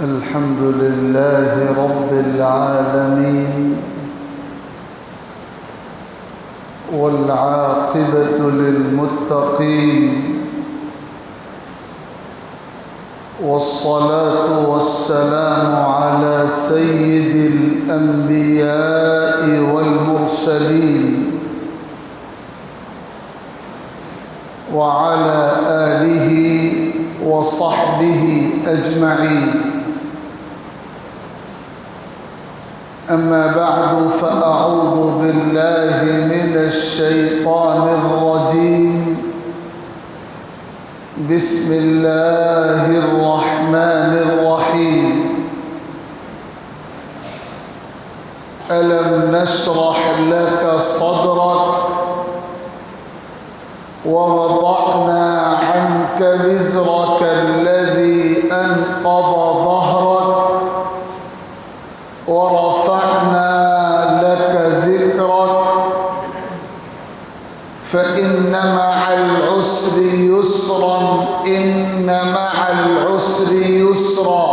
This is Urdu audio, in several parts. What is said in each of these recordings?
الحمد لله رب العالمين والعاقبة للمتقين والصلاة والسلام على سيد الأنبياء والمرسلين وعلى آله وصحبه أجمعين. أما بعد فأعوذ بالله من الشيطان الرجيم. بسم الله الرحمن الرحيم. ألم نشرح لك صدرك ووضعنا عنك وزرك الذي أنقض ظهرك ورفعنا لك ذكرك فإن مع العسر يسرا إن مع العسر يسرا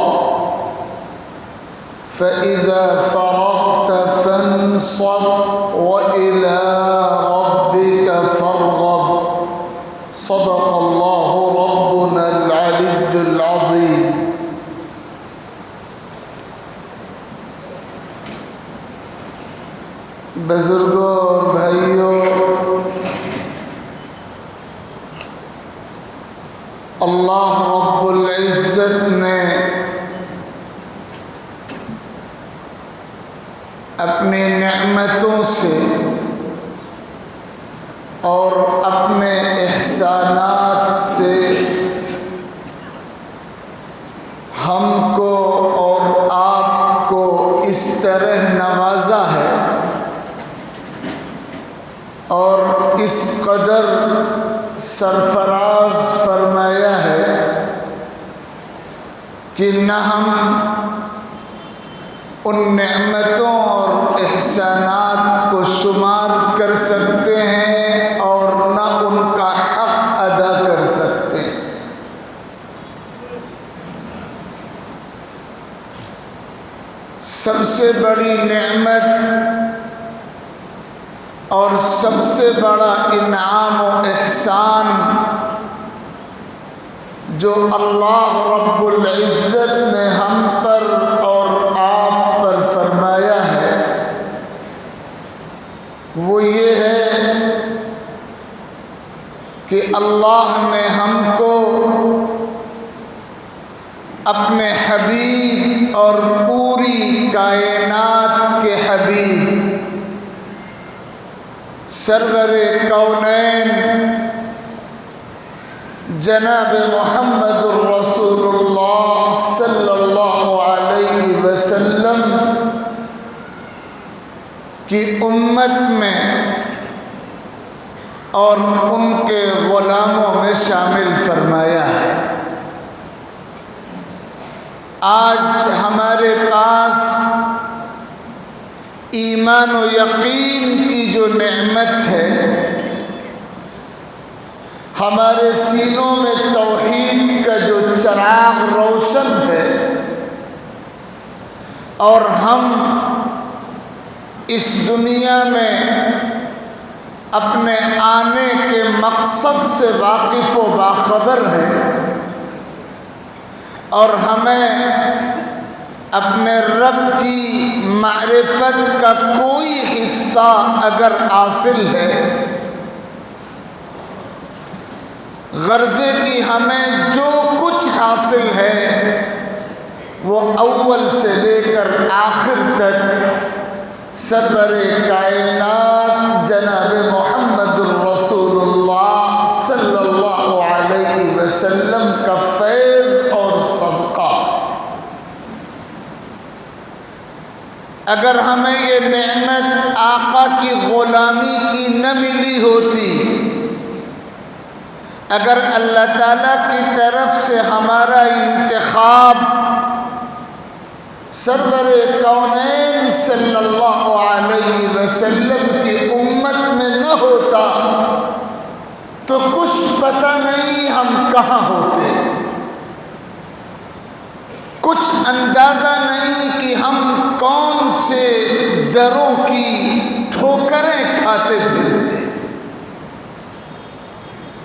فإذا فرغت فانصب وإلى ربك فارغب. صدق الله ربنا العلي العظيم. بزرگوں اور بھائیوں، اللہ رب العزت نے اپنی نعمتوں سے اور اپنے احسانات سے ہم کو اور آپ کو اس طرح نوازا ہے اور اس قدر سرفراز فرمایا ہے کہ نہ ہم ان نعمتوں اور احسانات کو شمار کر سکتے ہیں اور نہ ان کا حق ادا کر سکتے ہیں۔ سب سے بڑی نعمت اور سب سے بڑا انعام و احسان جو اللہ رب العزت نے ہم پر اور آپ پر فرمایا ہے وہ یہ ہے کہ اللہ نے ہم کو اپنے حبیب اور پوری کائنات کے حبیب سرور کونین جناب محمد الرسول اللہ صلی اللہ علیہ وسلم کی امت میں اور ان کے غلاموں میں شامل فرمایا ہے۔ آج ہمارے پاس ایمان و یقین کی جو نعمت ہے، ہمارے سینوں میں توحید کا جو چراغ روشن ہے اور ہم اس دنیا میں اپنے آنے کے مقصد سے واقف و باخبر ہیں اور ہمیں اپنے رب کی معرفت کا کوئی حصہ اگر حاصل ہے، غرضے کی ہمیں جو کچھ حاصل ہے وہ اول سے لے کر آخر تک سرور کائنات جناب محمد الرسول اللہ صلی اللہ علیہ وسلم کا فیض اور صدقہ۔ اگر ہمیں یہ نعمت آقا کی غلامی کی نہ ملی ہوتی، اگر اللہ تعالیٰ کی طرف سے ہمارا انتخاب سرور کونین صلی اللہ علیہ وسلم کی امت میں نہ ہوتا تو کچھ پتہ نہیں ہم کہاں ہوتے۔ کچھ اندازہ نہیں کہ ہم کون سے دروں کی ٹھوکریں کھاتے پھرتے.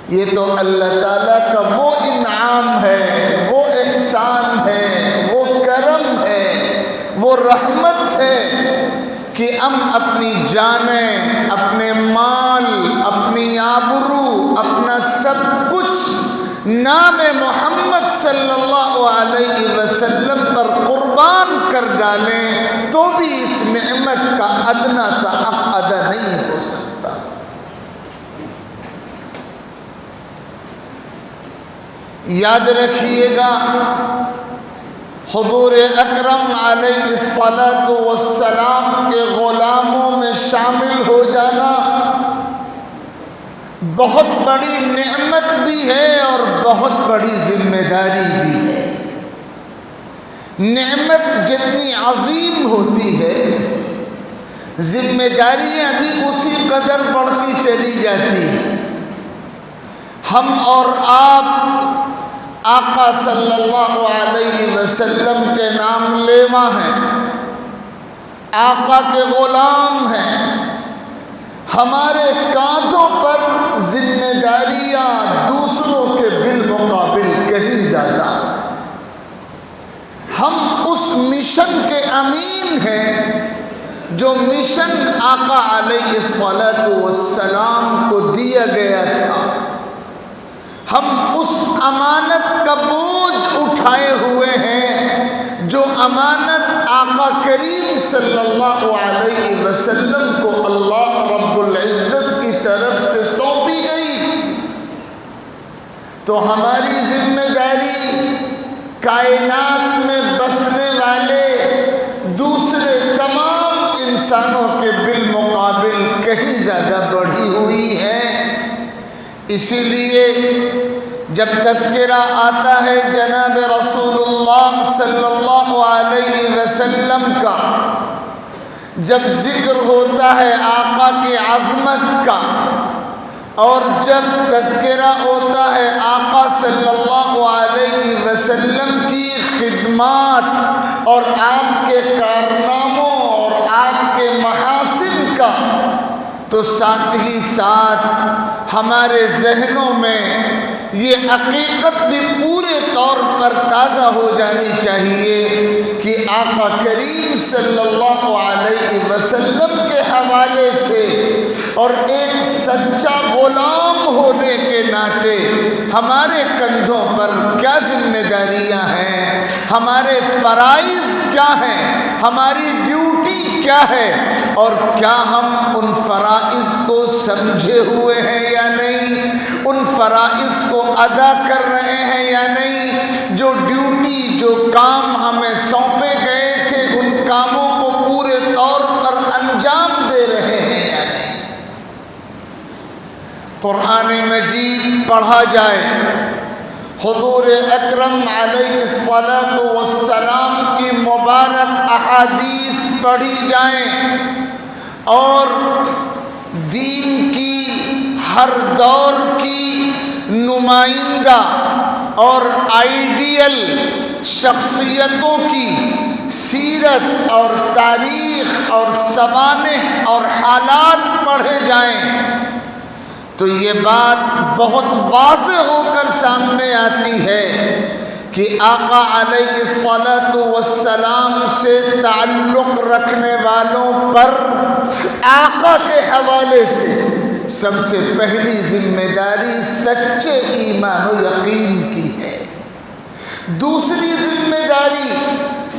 یہ تو اللہ تعالیٰ کا وہ انعام ہے، وہ احسان ہے، وہ کرم ہے، وہ رحمت ہے کہ ہم اپنی جانیں، اپنے مال، اپنی آبرو، اپنا سب کچھ نام محمد صلی اللہ علیہ وسلم پر قربان کر ڈالیں تو بھی اس نعمت کا ادنا سا حق ادا نہیں ہو سکتا. یاد رکھیے گا، حضور اکرم علیہ الصلاۃ والسلام کے غلاموں میں شامل ہو جانا بہت بڑی نعمت بھی ہے اور بہت بڑی ذمہ داری بھی ہے. نعمت جتنی عظیم ہوتی ہے، ذمہ داریاں بھی اسی قدر بڑھتی چلی جاتی ہیں. ہم اور آپ آقا صلی اللہ علیہ وسلم کے نام لیوا ہیں، آقا کے غلام ہیں. ہمارے کاندھوں پر ذمہ داریاں دوسروں کے بالمقابل کہیں زیادہ ہیں. ہم اس مشن کے امین ہیں جو مشن آقا علیہ الصلاۃ والسلام کو دیا گیا تھا. ہم اس امانت کا بوجھ اٹھائے ہوئے ہیں جو امانت آقا کریم صلی اللہ علیہ وسلم کو اللہ رب العزت کی طرف سے سونپی گئی. تو ہماری ذمہ داری کائنات میں بسنے والے دوسرے تمام انسانوں کے بالمقابل کہیں زیادہ بڑھی ہوئی ہے. اسی لیے جب تذکرہ آتا ہے جناب رسول اللہ صلی اللہ علیہ وسلم کا، جب ذکر ہوتا ہے آقا کی عظمت کا، اور جب تذکرہ ہوتا ہے آقا صلی اللہ علیہ وسلم کی خدمات اور آپ کے کارناموں اور آپ کے محاسن کا، تو ساتھ ہی ساتھ ہمارے ذہنوں میں یہ حقیقت بھی پورے طور پر تازہ ہو جانی چاہیے کہ آقا کریم صلی اللہ علیہ وسلم کے حوالے سے اور ایک سچا غلام ہونے کے ناطے ہمارے کندھوں پر کیا ذمہ داریاں ہیں، ہمارے فرائض کیا ہیں، ہماری ڈیوٹی کیا ہے، اور کیا ہم ان فرائض کو سمجھے ہوئے ہیں یا نہیں، ان فرائض کو ادا کر رہے ہیں یا نہیں، جو ڈیوٹی، جو کام ہمیں سونپے گئے تھے ان کاموں کو پورے طور پر انجام دے رہے ہیں یا نہیں. قرآن مجید پڑھا جائے، حضور اکرم علیہ الصلاۃ والسلام کی مبارک احادیث پڑھی جائیں، اور دین کی ہر دور کی نمائندہ اور آئیڈیل شخصیتوں کی سیرت اور تاریخ اور سوانح اور حالات پڑھے جائیں تو یہ بات بہت واضح ہو کر سامنے آتی ہے کہ آقا علیہ الصلاۃ والسلام سے تعلق رکھنے والوں پر آقا کے حوالے سے سب سے پہلی ذمہ داری سچے ایمان و یقین کی ہے، دوسری ذمہ داری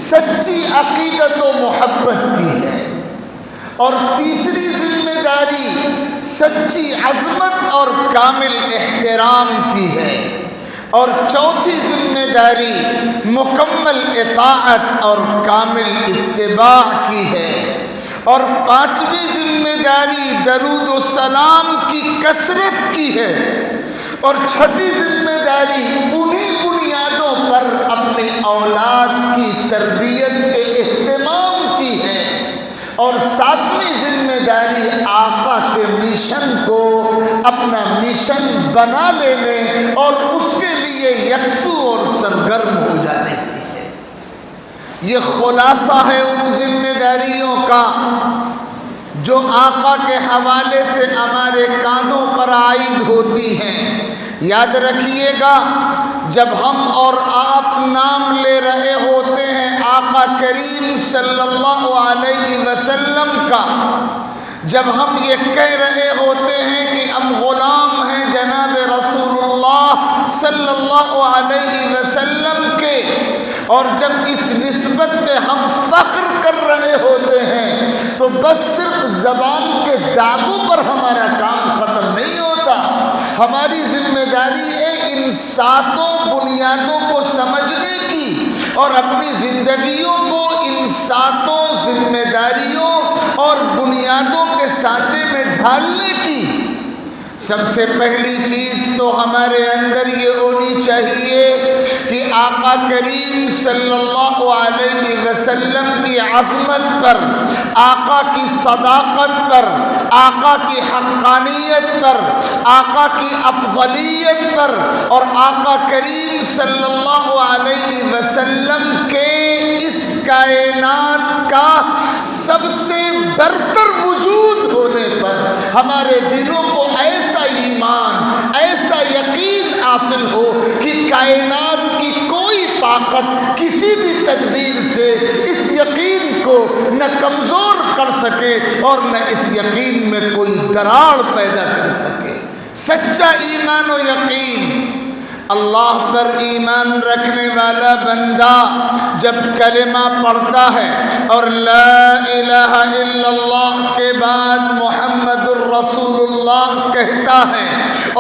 سچی عقیدت و محبت کی ہے، اور تیسری ذمہ داری سچی عظمت اور کامل احترام کی ہے، اور چوتھی ذمہ داری مکمل اطاعت اور کامل اتباع کی ہے، اور پانچویں ذمہ داری درود و سلام کی کثرت کی ہے، اور چھٹی ذمہ داری انہی بنیادوں پر اپنی اولاد کی تربیت کے اہتمام کی ہے، اور ساتویں ذمہ داری آقا کے مشن کو اپنا مشن بنا لینے اور اس کے لیے یکسو اور سرگرم ہو جانے کی ہے. یہ خلاصہ ہے ان ذمہ داریوں کا جو آقا کے حوالے سے ہمارے کاندھوں پر عائد ہوتی ہیں۔ یاد رکھیے گا، جب ہم اور آپ نام لے رہے ہوتے ہیں آقا کریم صلی اللہ علیہ وسلم کا، جب ہم یہ کہہ رہے ہوتے ہیں کہ ہم غلام ہیں جناب رسول اللہ صلی اللہ علیہ وسلم کے، اور جب اس نسبت پہ ہم فخر کر رہے ہوتے ہیں، تو بس صرف زبان کے داغوں پر ہمارا کام ختم نہیں ہوتا۔ ہماری ذمہ داری ہے ان ساتوں بنیادوں کو سمجھنے کی اور اپنی زندگیوں کو ان ساتوں ذمہ داریوں اور بنیادوں کے سانچے میں ڈھالنے کی۔ سب سے پہلی چیز تو ہمارے اندر یہ ہونی چاہیے کہ آقا کریم صلی اللہ علیہ وسلم کی عظمت پر، آقا کی صداقت پر، آقا کی حقانیت پر، آقا کی افضلیت پر اور آقا کریم صلی اللہ علیہ وسلم کے اس کائنات کا سب سے برتر وجود ہونے پر ہمارے دلوں کو ایسا ایمان، ایسا یقین حاصل ہو کہ کائنات کی کوئی طاقت کسی بھی تدبیر سے اس یقین کو نہ کمزور کر سکے اور نہ اس یقین میں کوئی دراڑ پیدا کر سکے۔ سچا ایمان و یقین، اللہ پر ایمان رکھنے والا بندہ جب کلمہ پڑھتا ہے اور لا الہ الا اللہ کے بعد محمد الرسول اللہ کہتا ہے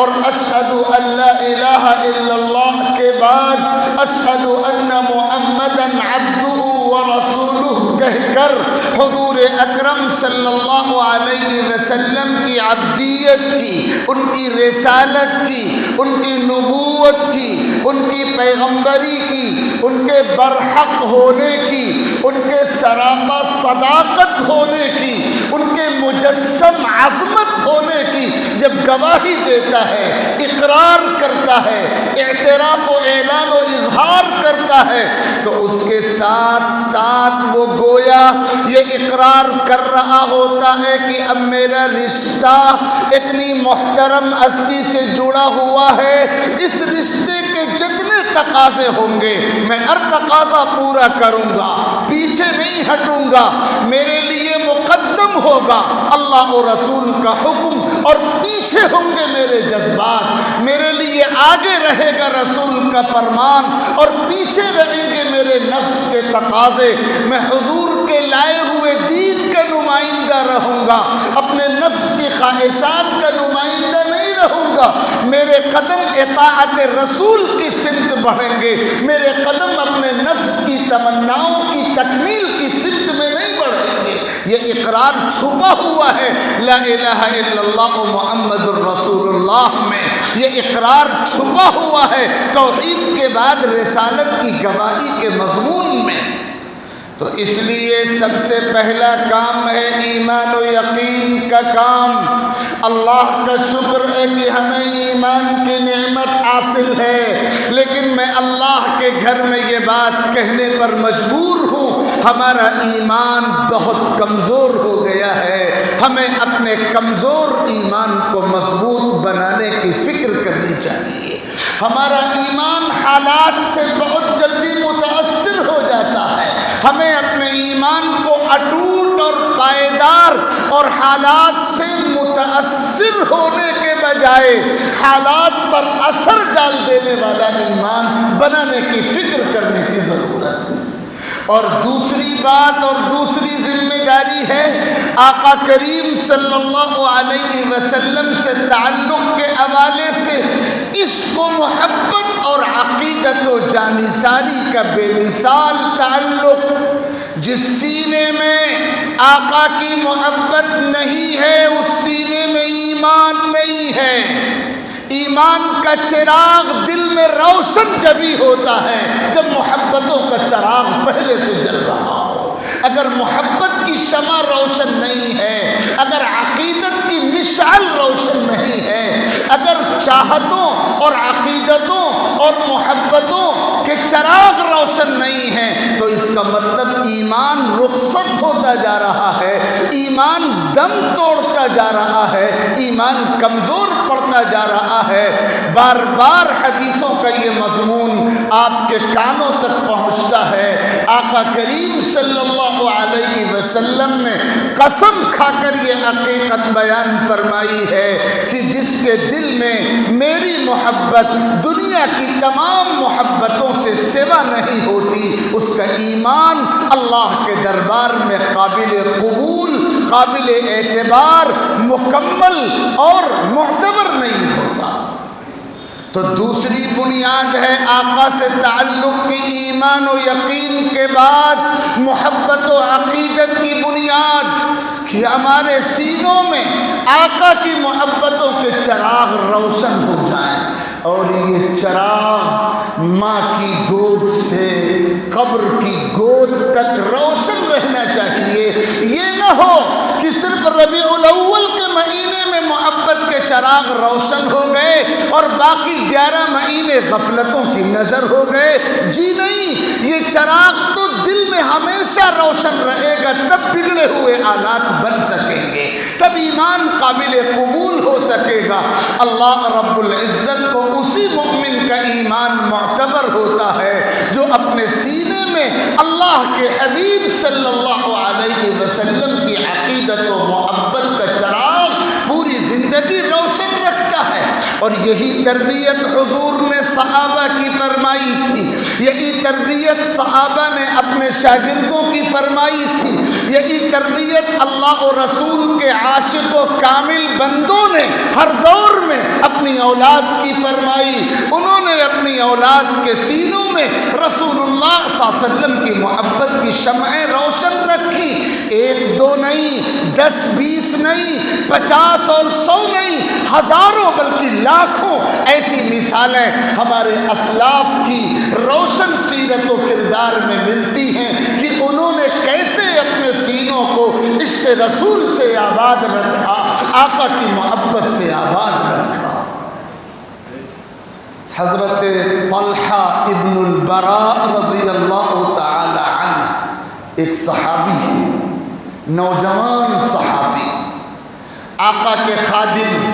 اور اشہد ان لا الہ الا اللہ کے بعد اشہد ان محمدا عبدہ ورسولہ کہہ کر حضور اکرم صلی اللہ علیہ وسلم کی عبدیت کی، ان کی رسالت کی، ان کی نبوت کی، ان کی پیغمبری کی، ان کے برحق ہونے کی، ان کے سراپا صداقت ہونے کی، ان کے مجسم عظمت ہونے کی جب گواہی دیتا ہے، اقرار کرتا ہے، اعتراف و اعلان و اظہار کرتا ہے، تو اس کے ساتھ ساتھ وہ گویا یہ اقرار کر رہا ہوتا ہے کہ اب میرا رشتہ اتنی محترم ہستی سے جڑا ہوا ہے، اس رشتے کے جتنے تقاضے ہوں گے میں ہر تقاضا پورا کروں گا، پیچھے نہیں ہٹوں گا، میرے لیے مقدم ہوگا اللہ اور رسول کا حکم اور پیچھے ہوں گے میرے جذبات، میرے لیے آگے رہے گا رسول کا فرمان اور پیچھے رہیں گے میرے نفس کے تقاضے۔ میں حضور کے لائے ہوئے دین کا نمائندہ رہوں گا، اپنے نفس کی خواہشات کا نمائندہ نہیں رہوں گا۔ میرے قدم اطاعت رسول کی سمت بڑھیں گے، میرے قدم اپنے نفس کی تمناؤں کی تکمیل کی سمت میں نہیں بڑھیں گے۔ یہ اقرار چھپا ہوا ہے لا الہ الا اللہ محمد الرسول اللہ میں، یہ اقرار چھپا ہوا ہے توحید کے بعد رسالت کی گواہی کے مضمون میں۔ تو اس لیے سب سے پہلا کام ہے ایمان و یقین کا کام۔ اللہ کا شکر ہے کہ ہمیں ایمان کی نعمت حاصل ہے، لیکن میں اللہ کے گھر میں یہ بات کہنے پر مجبور ہوں، ہمارا ایمان بہت کمزور ہو گیا ہے۔ ہمیں اپنے کمزور ایمان کو مضبوط بنانے کی فکر کرنی چاہیے۔ ہمارا ایمان حالات سے بہت جلدی متاثر ہو جاتا ہے۔ ہمیں اپنے ایمان کو اٹوٹ اور پائیدار اور حالات سے متاثر ہونے کے بجائے حالات پر اثر ڈال دینے والا ایمان بنانے کی فکر کرنے کی ضرورت ہے۔ اور دوسری بات اور دوسری ذمہ داری ہے آقا کریم صلی اللہ علیہ وسلم سے تعلق کے حوالے سے عشق و محبت اور عقیدت و جانثاری کا بے مثال تعلق۔ جس سینے میں آقا کی محبت نہیں ہے اس سینے میں ایمان نہیں ہے۔ ایمان کا چراغ دل میں روشن جبھی ہوتا ہے جب محبتوں کا چراغ پہلے سے جل رہا ہو۔ اگر محبت کی شمع روشن نہیں ہے، اگر عقیدت کی مشعل روشن نہیں ہے، اگر چاہتوں اور عقیدتوں اور محبتوں کے چراغ روشن نہیں ہیں، تو اس کا مطلب ایمان رخصت ہوتا جا رہا ہے، ایمان دم توڑتا جا رہا ہے، ایمان کمزور پڑتا جا رہا ہے۔ بار بار حدیثوں کا یہ مضمون آپ کے کانوں تک پہنچتا ہے۔ آقا کریم صلی اللہ علیہ وسلم نے قسم کھا کر یہ حقیقت بیان فرمائی ہے کہ جس کے دل میں میری محبت دنیا کی تمام محبتوں سے سوا نہیں ہوتی، اس کا ایمان اللہ کے دربار میں قابل قبول، قابل اعتبار، مکمل اور معتبر نہیں ہوتا۔ تو دوسری بنیاد ہے آقا سے تعلق کی ایمان و یقین کے بعد محبت و عقیدت کی بنیاد، کہ ہمارے سینوں میں آقا کی محبتوں کے چراغ روشن ہو جائیں، اور یہ چراغ ماں کی گود سے قبر کی گود تک روشن رہنا چاہیے۔ یہ نہ ہو کہ صرف ربیع الاول کے مہینے میں محبت کے چراغ روشن ہو گئے اور باقی 11 مہینے غفلتوں کی نظر ہو گئے۔ جی نہیں، یہ چراغ تو دل میں ہمیشہ روشن رہے گا، تب بگڑے ہوئے حالات بن سکیں گے، تب ایمان قابل قبول ہو سکے گا۔ اللہ رب العزت کو اسی مومن کا ایمان معتبر ہوتا ہے جو اپنے سینے میں اللہ کے حبیب صلی اللہ علیہ وسلم کی عقیدت و محبت کا چراغ پوری زندگی روشن رکھتا ہے۔ اور یہی تربیت حضور نے صحابہ کی فرمائی تھی، یہی تربیت صحابہ نے اپنے شاگردوں کی فرمائی تھی، یہی تربیت اللہ و رسول کے عاشق و کامل بندوں نے ہر دور میں اپنی اولاد کی فرمائی۔ انہوں نے اپنی اولاد کے سینوں میں رسول اللہ صلی اللہ علیہ وسلم کی محبت کی شمعیں روشن رکھی۔ 1 2 نہیں، 10 20 نہیں، 50 اور 100 نہیں، ہزاروں بلکہ لاکھوں ایسی مثالیں ہمارے اسلاف کی روشن سیرت و کردار میں ملتی ہیں کہ انہوں نے کیسے اپنے سینوں کو عشق رسول سے آباد رکھا، آقا کی محبت سے آباد رکھا۔ حضرت طلحہ ابن البراء رضی اللہ تعالی عنہ ایک صحابی ہے، نوجوان صحابی، آقا کے خادم،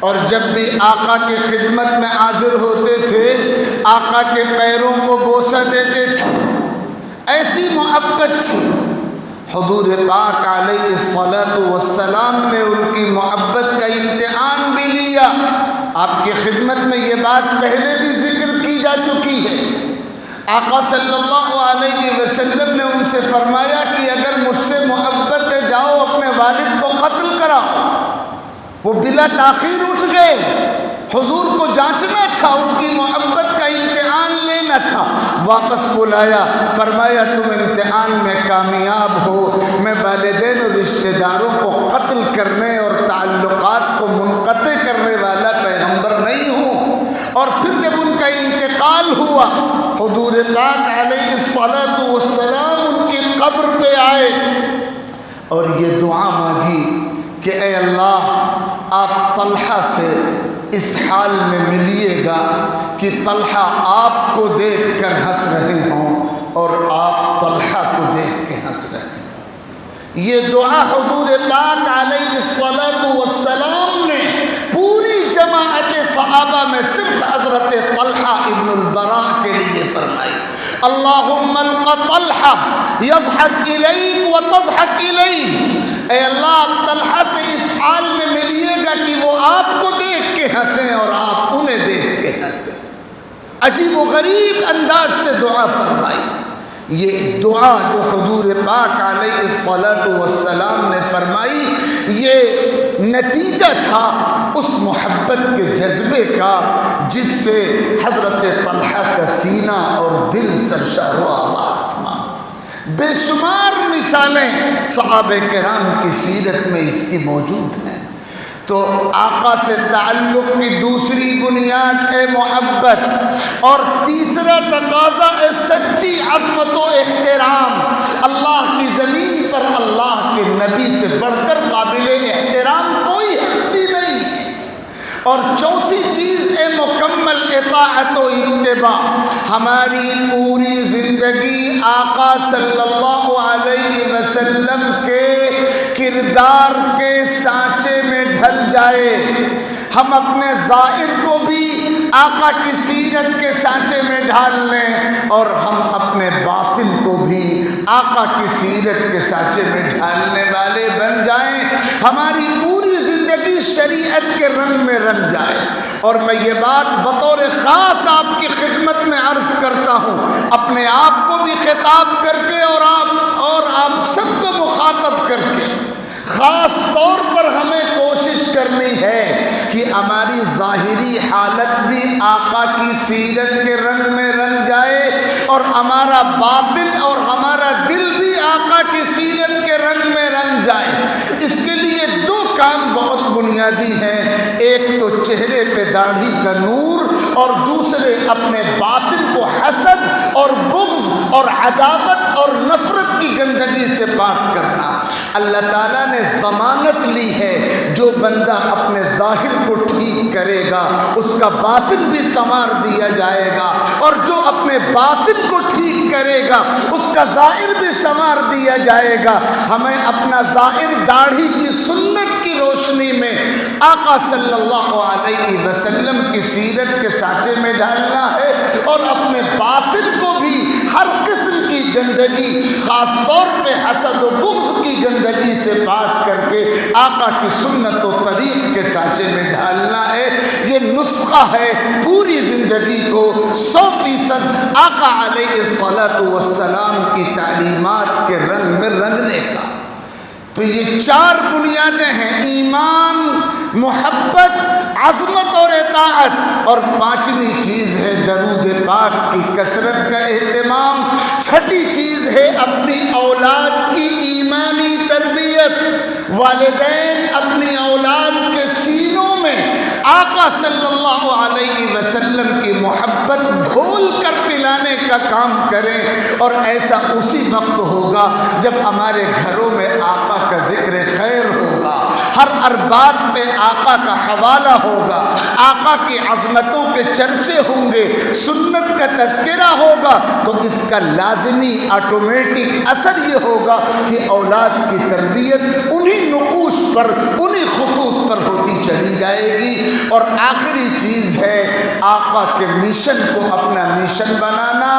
اور جب بھی آقا کی خدمت میں حاضر ہوتے تھے آقا کے پیروں کو بوسہ دیتے تھے، ایسی محبت تھی۔ حضور پاک علیہ الصلاۃ والسلام نے ان کی محبت کا امتحان بھی لیا۔ آپ کی خدمت میں یہ بات پہلے بھی ذکر کی جا چکی ہے۔ آقا صلی اللہ علیہ وسلم نے ان سے فرمایا کہ اگر مجھ سے محبت ہے جاؤ اپنے والد کو قتل کراؤ۔ وہ بلا تاخیر اٹھ گئے، حضور کو جانچنا تھا، ان کی محبت کا امتحان لینا تھا۔ واپس بلایا، فرمایا تم امتحان میں کامیاب ہو، میں والدین اور رشتہ داروں کو قتل کرنے اور تعلقات کو منقطع کرنے والا پیغمبر نہیں ہوں۔ اور پھر جب ان کا انتقال ہوا، حضور پاک علیہ الصلاۃ والسلام ان کی قبر پہ آئے اور یہ دعا مانگی کہ اے اللہ آپ طلحہ سے اس حال میں ملیے گا کہ طلحہ آپ کو دیکھ کر ہنس رہے ہوں اور آپ طلحہ کو دیکھ کے ہنس رہے ہیں۔ یہ دعا حضور پاک علیہ الصلاۃ والسلام نے پوری جماعت صحابہ میں صرف حضرت طلحہ ابن البراء کے لیے فرمائی۔ اللہم الق طلحہ یضحک الیک وتضحک الیہ، اے اللہ آپ طلحہ سے اس حال میں ملیے گا کہ وہ آپ کو دیکھ کے ہنسیں اور آپ انہیں دیکھ کے ہنسیں۔ عجیب و غریب انداز سے دعا فرمائی۔ یہ دعا جو حضور پاک علیہ الصلاۃ والسلام نے فرمائی، یہ نتیجہ تھا اس محبت کے جذبے کا جس سے حضرت طلحہ کا سینہ اور دل سرشار و آباد تھا۔ بے شمار مثالیں صحابہ کرام کی سیرت میں اس کی موجود ہیں۔ تو آقا سے تعلق کی دوسری بنیاد ہے محبت، اور تیسرا تقاضا ہے سچی عظمت و احترام۔ اللہ کی زمین پر اللہ کے نبی سے بڑھ کر قابل احترام کوئی ہستی نہیں ہے۔ اور چوتھی چیز ہے مکمل اطاعت و اتباع، ہماری پوری زندگی آقا صلی اللہ علیہ وسلم کے کردار کے سانچے میں ڈھل جائے، ہم اپنے ظاہر کو بھی آقا کی سیرت کے سانچے میں ڈھال لیں اور ہم اپنے باطن کو بھی آقا کی سیرت کے سانچے میں ڈھالنے والے بن جائیں، ہماری پوری زندگی شریعت کے رنگ میں رنگ جائے۔ اور میں یہ بات بطور خاص آپ کی خدمت میں عرض کرتا ہوں، اپنے آپ کو بھی خطاب کر کے اور آپ سب کو مخاطب کر کے، خاص طور پر ہمیں کوشش کرنی ہے کہ ہماری ظاہری حالت بھی آقا کی سیرت کے رنگ میں رنگ جائے اور ہمارا باطن اور ہمارا دل بھی آقا کی سیرت کے رنگ میں رنگ جائے۔ اس کے لیے دو کام بہت بنیادی ہیں، ایک تو چہرے پہ داڑھی کا نور اور دوسرے اپنے باطن کو حسد اور بغض اور عداوت اور نفرت کی گندگی سے پاک کرنا۔ اللہ تعالیٰ نے ضمانت لی ہے، جو بندہ اپنے ظاہر کو ٹھیک کرے گا اس کا باطن بھی سنوار دیا جائے گا، اور جو اپنے باطن کو ٹھیک کرے گا اس کا ظاہر بھی سنوار دیا جائے گا۔ ہمیں اپنا ظاہر داڑھی کی سنت کی روشنی میں آقا صلی اللہ علیہ وسلم کی سیرت کے سانچے میں ڈالنا ہے، اور اپنے باطن کو بھی ہر قسم کی گندگی، خاص طور پہ حسد و بغض کی گندگی سے پاک کر کے آقا کی سنت و طریق کے سانچے میں ڈالنا ہے۔ یہ نسخہ ہے پوری زندگی کو 100% آقا علیہ السلام کی تعلیمات کے رنگ میں رنگنے کا۔ تو یہ چار بنیادیں ہیں، ایمان، محبت، عظمت اور اطاعت، اور پانچویں چیز ہے درود پاک کی کثرت کا اہتمام، چھٹی چیز ہے اپنی اولاد کی ایمانی تربیت، والدین اپنی اولاد کے سینوں میں آقا صلی اللہ علیہ وسلم کی محبت گھول کر پلانے کا کام کریں، اور ایسا اسی وقت ہوگا جب ہمارے گھروں میں آقا کا ذکر خیر ہوگا، ہر ارباب پہ آقا کا حوالہ ہوگا، آقا کی عظمتوں کے چرچے ہوں گے، سنت کا تذکرہ ہوگا، تو اس کا لازمی آٹومیٹک اثر یہ ہوگا کہ اولاد کی تربیت انہی نقوش پر، انہی خطوط پر ہوتی چلی جائے گی۔ اور آخری چیز ہے آقا کے مشن کو اپنا مشن بنانا۔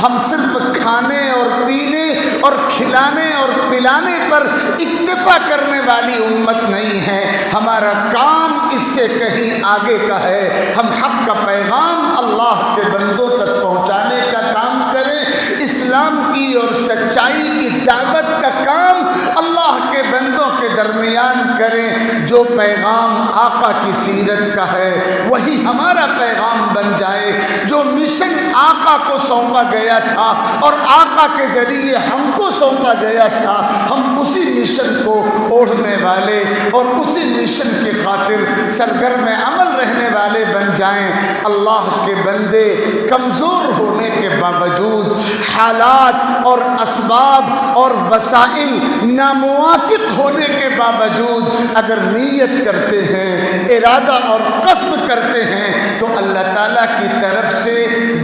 ہم صرف کھانے اور پینے اور کھلانے اور پلانے پر اکتفا کرنے والی امت نہیں ہے، ہمارا کام اس سے کہیں آگے کا ہے۔ ہم حق کا پیغام اللہ کے بندوں تک پہنچانے کا کام کریں، اسلام کی اور سچائی کی دعوت کا کام اللہ کے بندوں کے درمیان کریں۔ جو پیغام آقا کی سیرت کا ہے وہی ہمارا پیغام بن جائے، جو مشن آقا کو سونپا گیا تھا اور آقا کے ذریعے ہم کو سونپا گیا تھا، ہم اسی مشن کو اوڑھنے والے اور اسی مشن کی خاطر سرگرم عمل رہنے والے بن جائیں۔ اللہ کے بندے کمزور ہونے کے باوجود، حالات اور اسباب اور وسائل ناموافق ہونے کے باوجود اگر نیت کرتے ہیں، ارادہ اور قصد کرتے ہیں، تو اللہ تعالیٰ کی طرف سے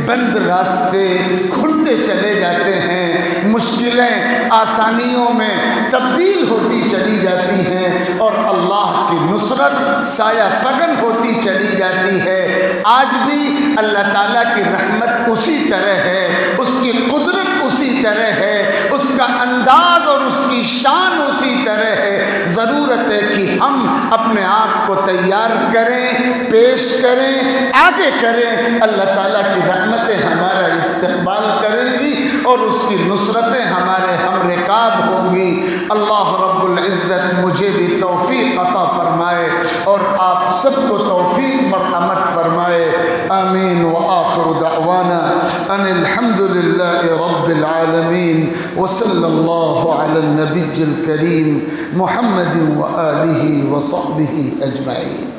بند راستے کھلتے چلے جاتے ہیں، مشکلیں آسانیوں میں تبدیل ہوتی چلی جاتی ہیں، اور اللہ کی نصرت سایہ فگن ہوتی چلی جاتی ہے۔ آج بھی اللہ تعالیٰ کی رحمت اسی طرح ہے، اس کی قدرت اسی طرح ہے، اس کا انداز اور اس کی شان اسی طرح ہے۔ ضرورت ہے کہ ہم اپنے آپ کو تیار کریں، پیش کریں، آگے کریں۔ اللہ تعالیٰ کی رحمتیں ہمارا استقبال کریں گی اور اس کی نصرتیں ہمارے ہم رکاب ہوں گی۔ اللہ رب العزت مجھے بھی توفیق عطا فرمائے اور آپ سب کو توفیق مرحمت فرمائے، آمین۔ وآخر دعوانا ان الحمد للہ رب العالمین، وصلی اللہ علی النبی الکریم محمد وآلہ وصحبہ اجمعین۔